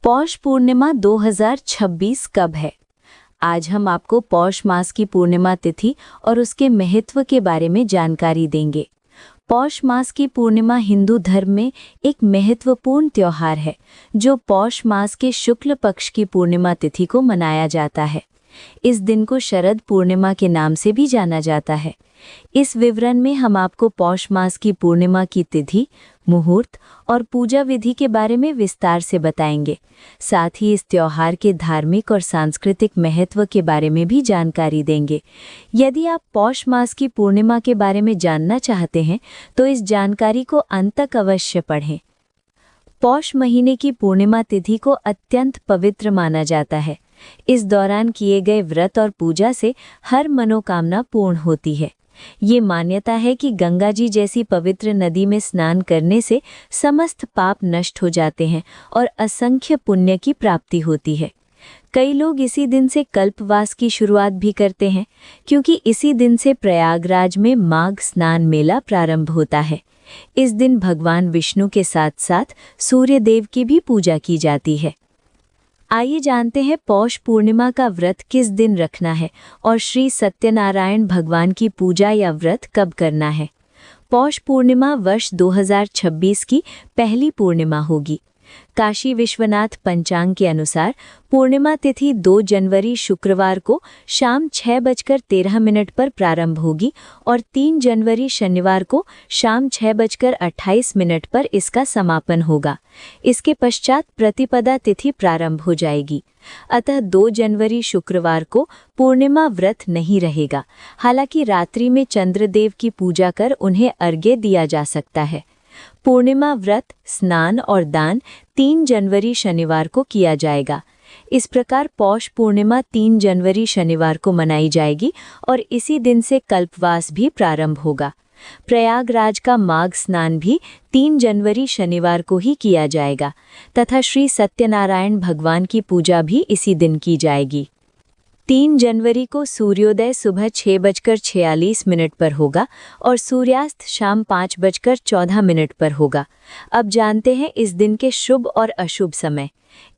पौष पूर्णिमा 2026 कब है? आज हम आपको पौष मास की पूर्णिमा तिथि और उसके महत्व के बारे में जानकारी देंगे। पौष मास की पूर्णिमा हिंदू धर्म में एक महत्वपूर्ण त्योहार है, जो पौष मास के शुक्ल पक्ष की पूर्णिमा तिथि को मनाया जाता है। इस दिन को शरद पूर्णिमा के नाम से भी जाना जाता है। इस विवरण में हम आपको पौष मास की पूर्णिमा की तिथि, मुहूर्त और पूजा विधि के बारे में विस्तार से बताएंगे। साथ ही इस त्योहार के धार्मिक और सांस्कृतिक महत्व के बारे में भी जानकारी देंगे। यदि आप पौष मास की पूर्णिमा के बारे में जानना चाहते हैं, तो इस जानकारी को अंत तक अवश्य पढ़ें। पौष महीने की पूर्णिमा तिथि को अत्यंत पवित्र माना जाता है। इस दौरान किए गए व्रत और पूजा से हर मनोकामना पूर्ण होती है। ये मान्यता है कि गंगा जी जैसी पवित्र नदी में स्नान करने से समस्त पाप नष्ट हो जाते हैं और असंख्य पुण्य की प्राप्ति होती है। कई लोग इसी दिन से कल्पवास की शुरुआत भी करते हैं, क्योंकि इसी दिन से प्रयागराज में माघ स्नान मेला प्रारंभ होता है। इस दिन भगवान विष्णु के साथ साथ सूर्य देव की भी पूजा की जाती है। आइए जानते हैं पौष पूर्णिमा का व्रत किस दिन रखना है और श्री सत्यनारायण भगवान की पूजा या व्रत कब करना है। पौष पूर्णिमा वर्ष 2026 की पहली पूर्णिमा होगी। काशी विश्वनाथ पंचांग के अनुसार पूर्णिमा तिथि 2 जनवरी शुक्रवार को शाम 6:13 पर प्रारंभ होगी और 3 जनवरी शनिवार को शाम 6:28 पर इसका समापन होगा। इसके पश्चात प्रतिपदा तिथि प्रारंभ हो जाएगी। अतः 2 जनवरी शुक्रवार को पूर्णिमा व्रत नहीं रहेगा। हालांकि रात्रि में चंद्रदेव की पूजा कर उन्हें अर्घ्य दिया जा सकता है। पूर्णिमा व्रत, स्नान और दान 3 जनवरी शनिवार को किया जाएगा। इस प्रकार पौष पूर्णिमा 3 जनवरी शनिवार को मनाई जाएगी और इसी दिन से कल्पवास भी प्रारंभ होगा। प्रयागराज का माघ स्नान भी 3 जनवरी शनिवार को ही किया जाएगा तथा श्री सत्यनारायण भगवान की पूजा भी इसी दिन की जाएगी। 3 जनवरी को सूर्योदय सुबह 6:46 पर होगा और सूर्यास्त शाम 5:14 पर होगा। अब जानते हैं इस दिन के शुभ और अशुभ समय।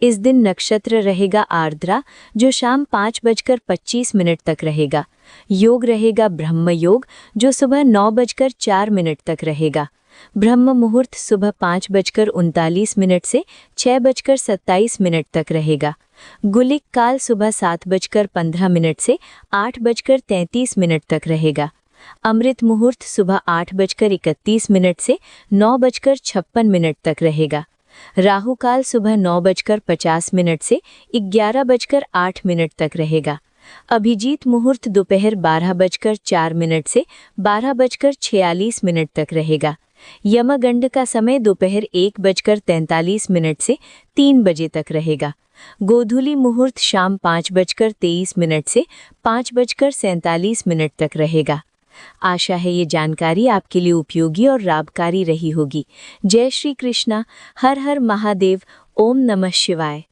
इस दिन नक्षत्र रहेगा आर्द्रा, जो शाम 5:25 तक रहेगा। योग रहेगा ब्रह्म योग, जो सुबह 9:04 तक रहेगा। ब्रह्म मुहूर्त सुबह 5:39 से 6:27 तक रहेगा। गुलिक काल सुबह 7:15 से 8:33 तक रहेगा। अमृत मुहूर्त सुबह 8:31 से 9:56 तक रहेगा। राहु काल सुबह 9:50 से 11:08 तक रहेगा। अभिजीत मुहूर्त दोपहर 12:04 से 12:46 तक रहेगा। यमगंड का समय दोपहर 1:43 से 3 बजे तक रहेगा। गोधूली मुहूर्त शाम 5:23 से 5:47 तक रहेगा। आशा है ये जानकारी आपके लिए उपयोगी और लाभकारी रही होगी। जय श्री कृष्णा। हर हर महादेव। ओम नमः शिवाय।